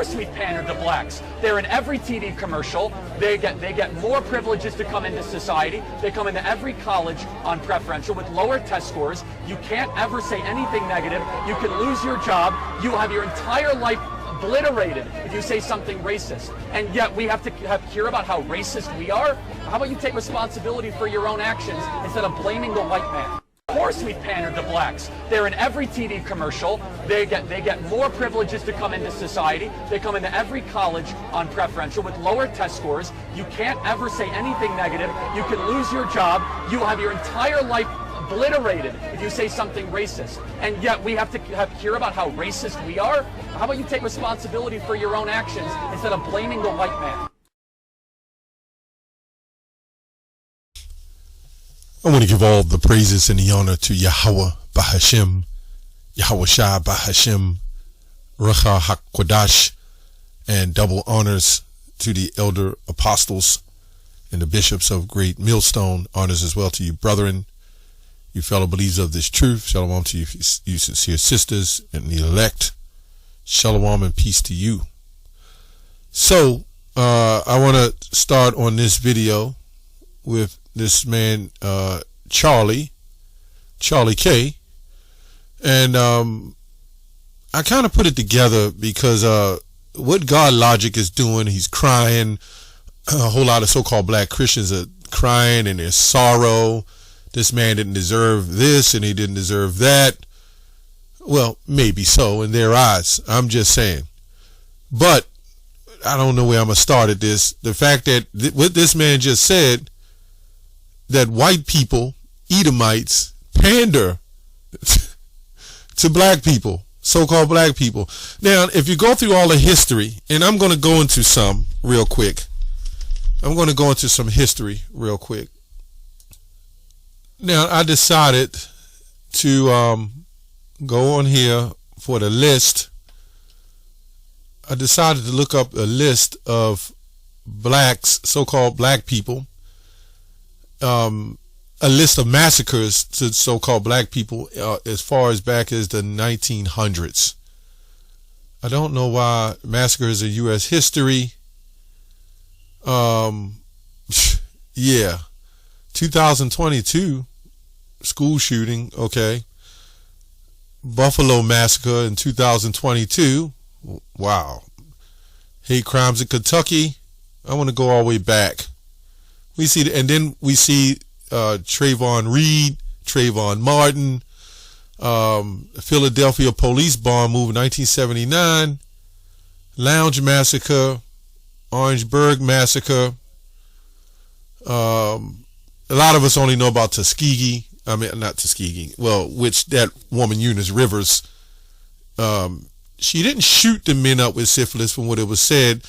course we pander to blacks. They're in every TV commercial. They get more privileges to come into society. They come into every college on preferential with lower test scores. You can't ever say anything negative. You can lose your job. You have your entire life obliterated if you say something racist. And yet we have to hear about how racist we are? How about you take responsibility for your own actions instead of blaming the white man? Of course we pander to blacks. They're in every TV commercial. They get more privileges to come into society. They come into every college on preferential with lower test scores. You can't ever say anything negative. You can lose your job. You have your entire life obliterated if you say something racist. And yet we have to hear about how racist we are? How about you take responsibility for your own actions instead of blaming the white man? I want to give all the praises and the honor to Yahweh Bahashim, Yahweh Shah Bahashim, Racha HaKodash, and double honors to the elder apostles and the bishops of Great Millstone. Honors as well to you, brethren, you fellow believers of this truth. Shalom to you, you sincere sisters and the elect. Shalom and peace to you. So, I want to start on this video with this man, Charlie K. And I kind of put it together because what God Logic is doing, he's crying. A whole lot of so-called black Christians are crying in their sorrow. This man didn't deserve this and he didn't deserve that. Well, maybe so in their eyes. I'm just saying. But I don't know where I'm going to start at this. The fact that what this man just said, that white people, Edomites, pander to black people, so-called black people. Now, if you go through all the history, and I'm going to go into some real quick. I'm going to go into some history real quick. Now, I decided to go on here for the list. I decided to look up a list of blacks, so-called black people, a list of massacres to so-called black people as far as back as the 1900s. I don't know why massacres in U.S. history. Yeah, 2022 school shooting. Okay, Buffalo massacre in 2022. Wow, hate crimes in Kentucky. I want to go all the way back. We see, and then we see Trayvon Reed, Trayvon Martin, Philadelphia police bomb move in 1979, Lounge massacre, Orangeburg massacre. A lot of us only know about Tuskegee. I mean, not Tuskegee. Well, which that woman Eunice Rivers, she didn't shoot the men up with syphilis, from what it was said.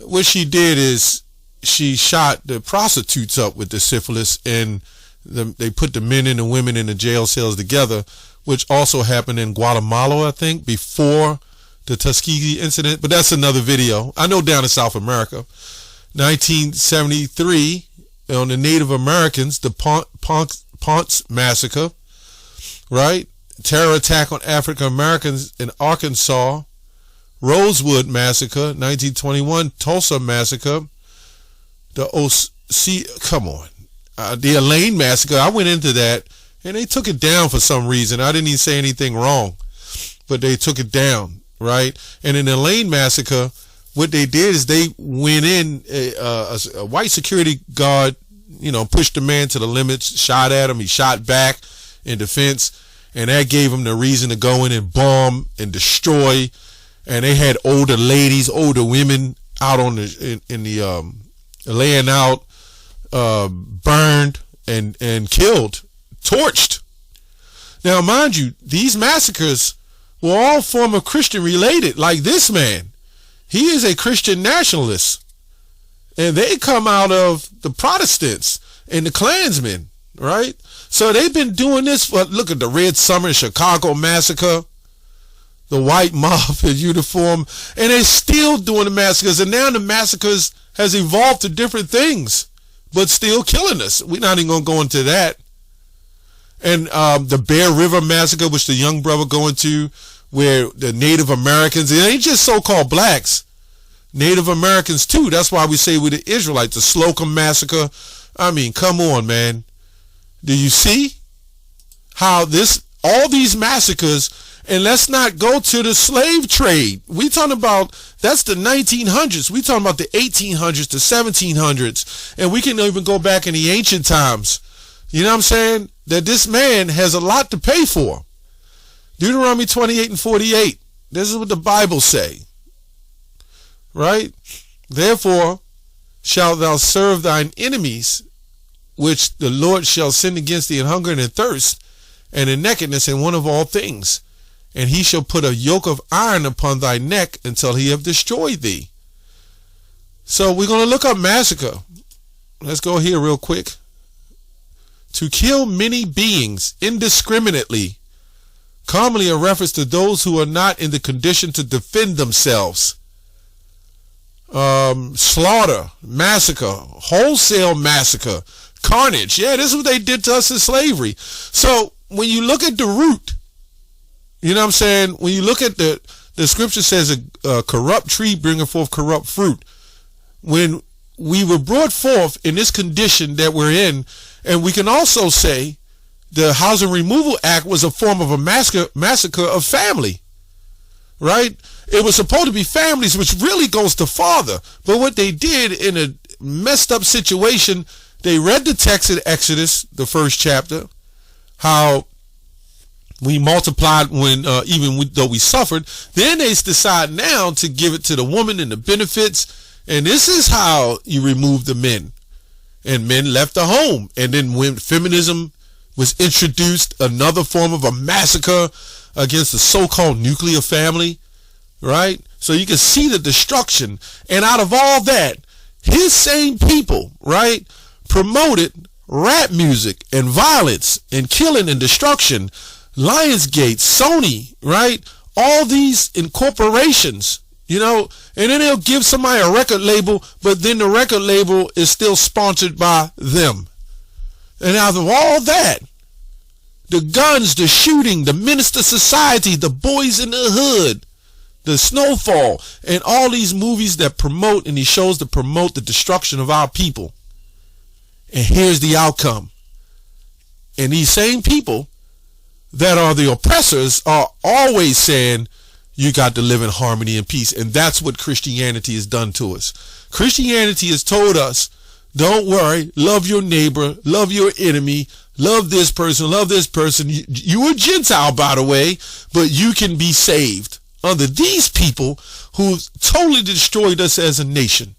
What she did is she shot the prostitutes up with the syphilis, and they put the men and the women in the jail cells together, which also happened in Guatemala, I think, before the Tuskegee incident. But that's another video. I know down in South America. 1973, on the Native Americans, the Ponce massacre, right? Terror attack on African Americans in Arkansas. Rosewood massacre, 1921, Tulsa massacre. The Elaine massacre, I went into that, and they took it down for some reason. I didn't even say anything wrong, but they took it down, right? And in the Elaine massacre, what they did is they went in, a white security guard, pushed the man to the limits, shot at him, he shot back in defense, and that gave him the reason to go in and bomb and destroy. And they had older ladies, older women out on laying out, burned and killed, torched. Now, mind you, these massacres were all former Christian related, like this man. He is a Christian nationalist, and they come out of the Protestants and the Klansmen, right? So they've been doing this for, look at the Red Summer Chicago massacre, the white mob in uniform, and they're still doing the massacres, and now the massacres has evolved to different things, but still killing us. We're not even going to go into that. And the Bear River massacre, which the young brother going to, where the Native Americans, it ain't just so-called blacks, Native Americans too. That's why we say we're the Israelites, the Slocum massacre. I mean, come on, man. Do you see how all these massacres, and let's not go to the slave trade. We talking about, that's the 1900s. We talking about the 1800s, the 1700s, and we can even go back in the ancient times. You know what I'm saying? That this man has a lot to pay for. Deuteronomy 28 and 48. This is what the Bible say. Right? Therefore shalt thou serve thine enemies, which the Lord shall send against thee in hunger and in thirst, and in nakedness, and want of all things. And he shall put a yoke of iron upon thy neck until he have destroyed thee. So we're going to look up massacre. Let's go here real quick. To kill many beings indiscriminately, commonly a reference to those who are not in the condition to defend themselves. Slaughter, massacre, wholesale massacre, carnage. Yeah, this is what they did to us in slavery. So when you look at the root, you know what I'm saying? When you look at the scripture says a corrupt tree bringing forth corrupt fruit. When we were brought forth in this condition that we're in, and we can also say the Housing Removal Act was a form of a massacre of family, right? It was supposed to be families, which really goes to father. But what they did in a messed up situation, they read the text in Exodus, the first chapter, how we multiplied when though we suffered. Then they decide now to give it to the woman and the benefits. And this is how you remove the men. And men left the home. And then when feminism was introduced, another form of a massacre against the so-called nuclear family, right? So you can see the destruction. And out of all that, his same people, right, promoted rap music and violence and killing and destruction. Lionsgate, Sony, right? All these incorporations, you know, and then they'll give somebody a record label, but then the record label is still sponsored by them. And out of all that, the guns, the shooting, the Minister Society, the Boys in the Hood, the Snowfall, and all these movies that promote and these shows that promote the destruction of our people. And here's the outcome. And these same people that are the oppressors are always saying you got to live in harmony and peace. And that's what Christianity has done to us. Christianity has told us, don't worry, love your neighbor, love your enemy, love this person, love this person. You a Gentile, by the way, but you can be saved under these people who totally destroyed us as a nation.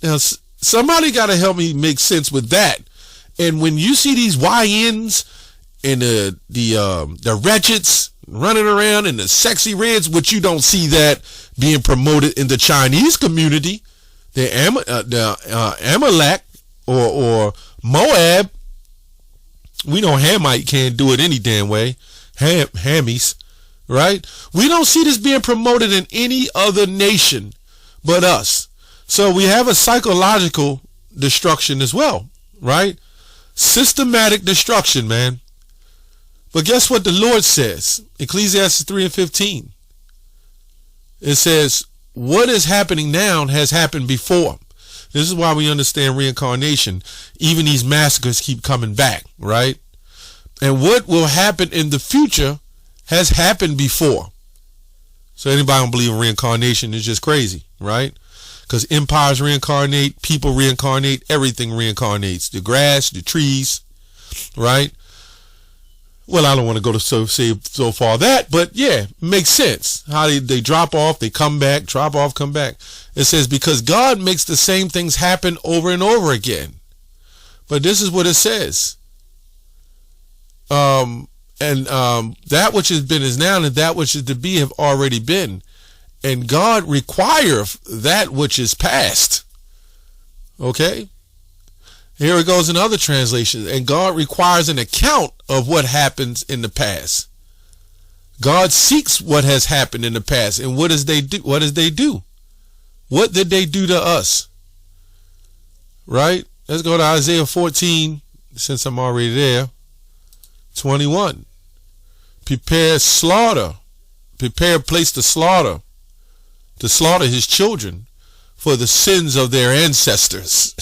Now, somebody got to help me make sense with that. And when you see these YNs and the wretches running around in the sexy reds, which you don't see that being promoted in the Chinese community, the Amalek or Moab. We know Hamite can't do it any damn way. Hammies, right? We don't see this being promoted in any other nation but us. So we have a psychological destruction as well, right? Systematic destruction, man. But guess what the Lord says? Ecclesiastes 3 and 15. It says, what is happening now has happened before. This is why we understand reincarnation. Even these massacres keep coming back, right? And what will happen in the future has happened before. So anybody don't believe in reincarnation is just crazy, right? Because empires reincarnate, people reincarnate, everything reincarnates. The grass, the trees, right? Well, I don't want to go to so far that, but yeah, makes sense. How they drop off, they come back, drop off, come back. It says, because God makes the same things happen over and over again. But this is what it says. That which has been is now, and that which is to be have already been. And God requireth that which is past. Okay? Here it goes in other translations. And God requires an account of what happens in the past. God seeks what has happened in the past. And what does they do? What does they do? What did they do to us? Right? Let's go to Isaiah 14, since I'm already there. 21. Prepare slaughter prepare a place to slaughter his children for the sins of their ancestors.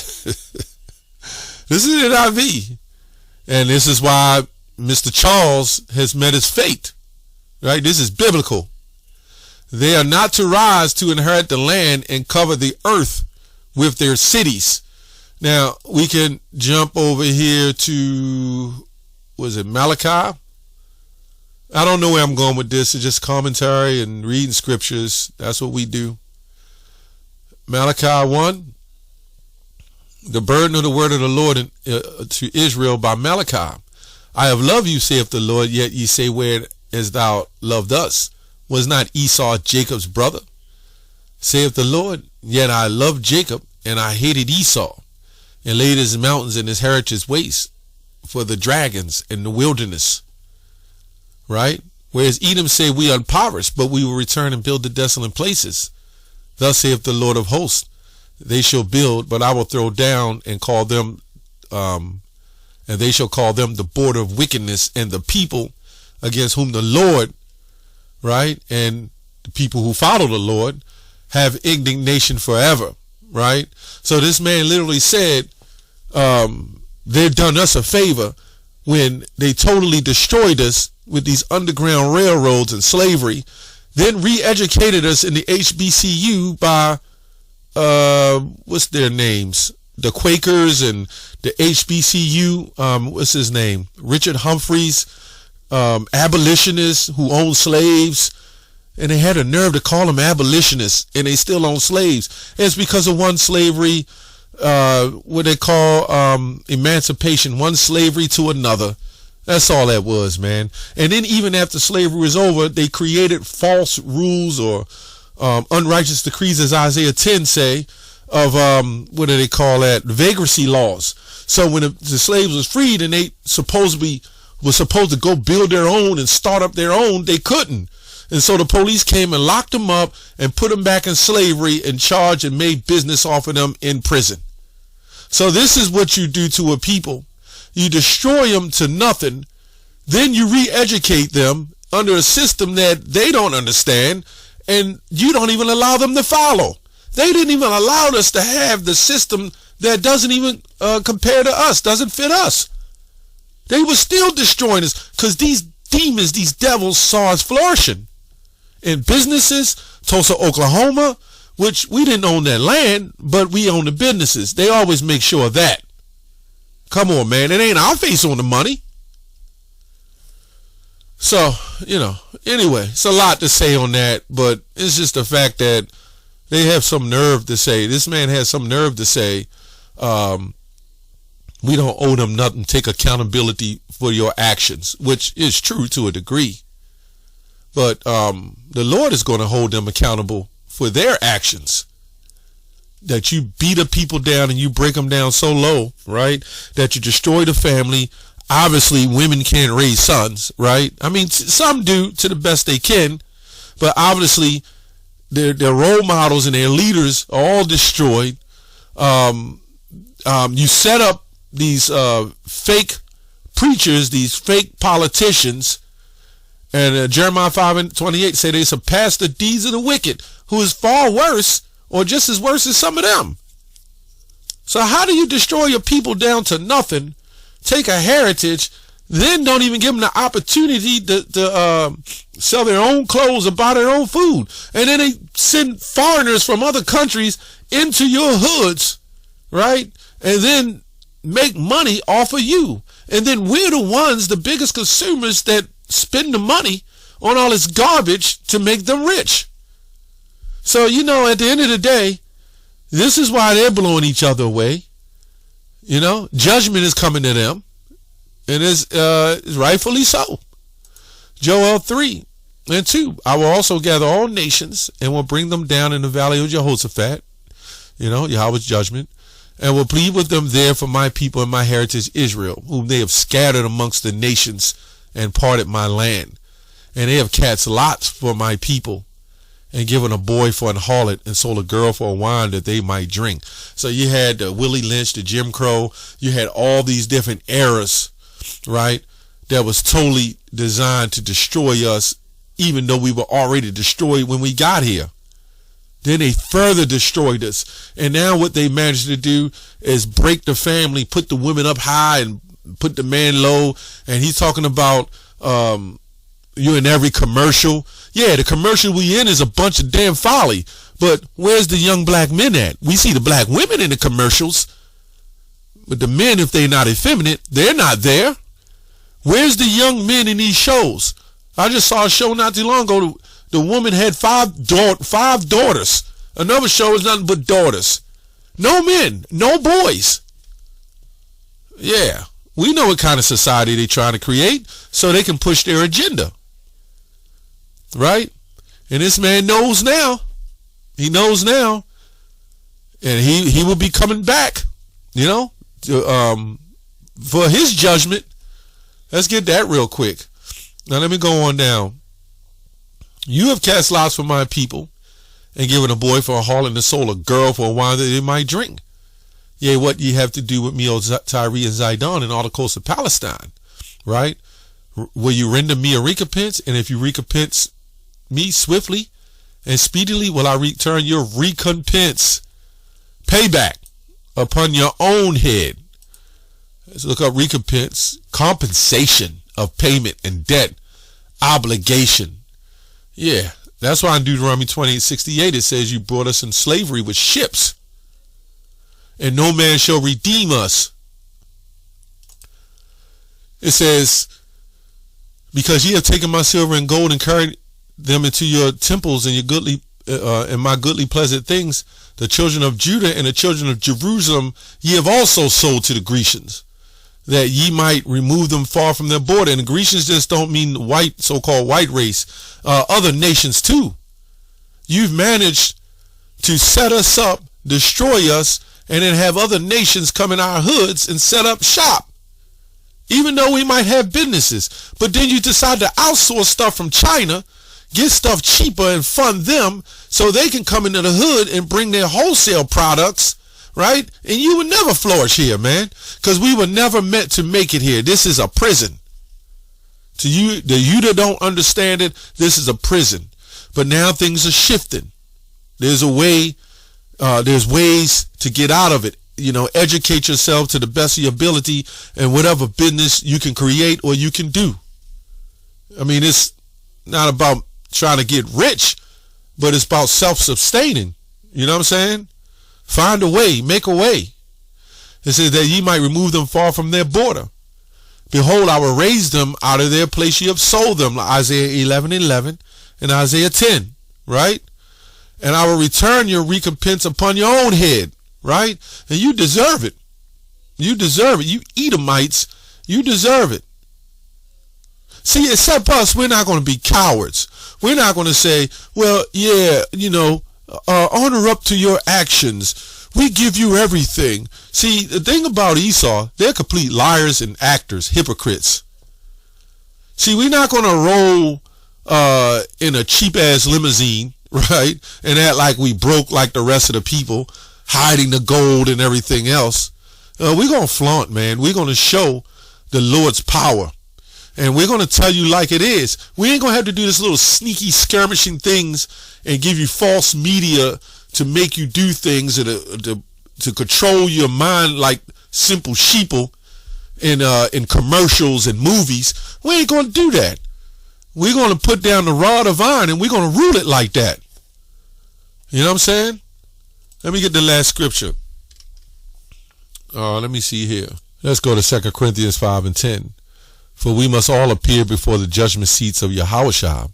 This is NIV. And this is why Mr. Charles has met his fate. Right? This is biblical. They are not to rise to inherit the land and cover the earth with their cities. Now, we can jump over here to, was it Malachi? I don't know where I'm going with this. It's just commentary and reading scriptures. That's what we do. Malachi 1. The burden of the word of the Lord to Israel by Malachi. I have loved you, saith the Lord, yet ye say, where hast thou loved us? Was not Esau Jacob's brother? Saith the Lord, yet I loved Jacob, and I hated Esau, and laid his mountains and his heritage waste for the dragons in the wilderness. Right? Whereas Edom say, we are impoverished, but we will return and build the desolate places. Thus saith the Lord of hosts, they shall build, but I will throw down and call them, and they shall call them the border of wickedness, and the people against whom the Lord, right, and the people who follow the Lord have indignation forever, right? So this man literally said, they've done us a favor when they totally destroyed us with these underground railroads and slavery, then re-educated us in the HBCU by, what's their names? The Quakers and the HBCU, what's his name? Richard Humphreys, abolitionists who owned slaves, and they had a nerve to call them abolitionists, and they still own slaves. And it's because of one slavery, what they call emancipation, one slavery to another. That's all that was, man. And then even after slavery was over, they created false rules or unrighteous decrees, as Isaiah 10 say, of what do they call that? Vagrancy laws. So when the slaves was freed and they was supposed to go build their own and start up their own, they couldn't. And so the police came and locked them up and put them back in slavery and charged and made business off of them in prison. So this is what you do to a people. You destroy them to nothing. Then you re-educate them under a system that they don't understand, and you don't even allow them to follow. They didn't even allow us to have the system that doesn't even compare to us, doesn't fit us. They were still destroying us because these demons, these devils saw us flourishing in businesses. Tulsa, Oklahoma, which we didn't own that land, but we own the businesses. They always make sure of that. Come on, man. It ain't our face on the money. So, anyway, it's a lot to say on that, but it's just the fact that they have some nerve to say, this man has some nerve to say, we don't owe them nothing, take accountability for your actions, which is true to a degree. But the Lord is going to hold them accountable for their actions. That you beat up people down and you break them down so low, right, that you destroy the family. Obviously, women can't raise sons, right? I mean, some do to the best they can, but obviously their role models and their leaders are all destroyed. You set up these fake preachers, these fake politicians, and Jeremiah 5:28 say they surpass the deeds of the wicked, who is far worse or just as worse as some of them. So how do you destroy your people down to nothing, take a heritage, then don't even give them the opportunity to sell their own clothes or buy their own food? And then they send foreigners from other countries into your hoods, right? And then make money off of you. And then we're the ones, the biggest consumers, that spend the money on all this garbage to make them rich. So, at the end of the day, this is why they're blowing each other away. Judgment is coming to them, and it's rightfully so. Joel 3:2, I will also gather all nations and will bring them down in the valley of Jehoshaphat, Yahweh's judgment, and will plead with them there for my people and my heritage Israel, whom they have scattered amongst the nations and parted my land. And they have cast lots for my people, and given a boy for an harlot, and sold a girl for a wine that they might drink. So you had Willie Lynch, the Jim Crow. You had all these different eras, right, that was totally designed to destroy us even though we were already destroyed when we got here. Then they further destroyed us. And now what they managed to do is break the family, put the women up high and put the man low. And he's talking about you in every commercial. Yeah, the commercial we in is a bunch of damn folly. But where's the young black men at? We see the black women in the commercials. But the men, if they're not effeminate, they're not there. Where's the young men in these shows? I just saw a show not too long ago. The woman had five daughters. Another show is nothing but daughters. No men, no boys. Yeah, we know what kind of society they're trying to create so they can push their agenda. Right? And this man knows now. He knows now. And he will be coming back, you know, for his judgment. Let's get that real quick. Now let me go on down. You have cast lots for my people, and given a boy for a harlot and a soul, a girl for a wine that they might drink. Yea, what ye have to do with me, O Tyre and Zidon, and all the coasts of Palestine, right? Will you render me a recompense? And if you recompense me swiftly and speedily, will I return your recompense, payback, upon your own head. Let's look up recompense, compensation of payment and debt, obligation. Yeah, that's why in Deuteronomy 28:68 it says you brought us in slavery with ships, and no man shall redeem us. It says, because ye have taken my silver and gold and carried them into your temples and your goodly and my goodly pleasant things, the children of Judah and the children of Jerusalem ye have also sold to the Grecians, that ye might remove them far from their border. And the Grecians just don't mean white, so-called white race, other nations too. You've managed to set us up, destroy us, and then have other nations come in our hoods and set up shop, even though we might have businesses. But then you decide to outsource stuff from China, get stuff cheaper and fund them so they can come into the hood and bring their wholesale products, right? And you would never flourish here, man, because we were never meant to make it here. This is a prison. To you that don't understand it, this is a prison. But now things are shifting. There's a way, there's ways to get out of it. You know, educate yourself to the best of your ability and whatever business you can create or you can do. I mean, it's not about trying to get rich, but it's about self-sustaining. You know what I'm saying? Find a way, make a way. It says that ye might remove them far from their border. Behold, I will raise them out of their place ye have sold them, like Isaiah 11:11 and Isaiah 10, right? And I will return your recompense upon your own head, right? And you deserve it. You deserve it. You Edomites, you deserve it. See, except us, we're not going to be cowards. We're not going to say, well, yeah, you know, honor up to your actions. We give you everything. See, the thing about Esau, they're complete liars and actors, hypocrites. See, we're not going to roll in a cheap-ass limousine, right, and act like we broke like the rest of the people, hiding the gold and everything else. We're going to flaunt, man. We're going to show the Lord's power. And we're going to tell you like it is. We ain't going to have to do this little sneaky skirmishing things and give you false media to make you do things to control your mind like simple sheeple in commercials and movies. We ain't going to do that. We're going to put down the rod of iron and we're going to rule it like that. You know what I'm saying? Let me get the last scripture. Let me see here. Let's go to 2 Corinthians 5:10. For we must all appear before the judgment seats of Yahushua,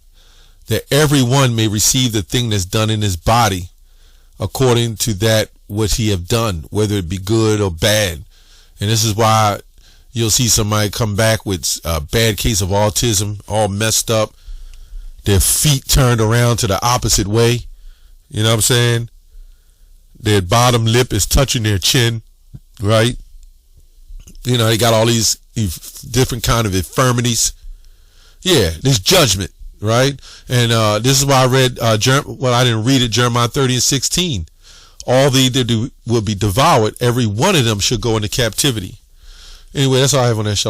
that every one may receive the thing that's done in his body, according to that what he have done, whether it be good or bad. And this is why you'll see somebody come back with a bad case of autism, all messed up, their feet turned around to the opposite way. You know what I'm saying? Their bottom lip is touching their chin, right? You know, they got all these different kind of infirmities. Yeah, there's judgment, right? And this is why I read, I didn't read it, Jeremiah 30:16. All they that do will be devoured. Every one of them should go into captivity. Anyway, that's all I have on that show.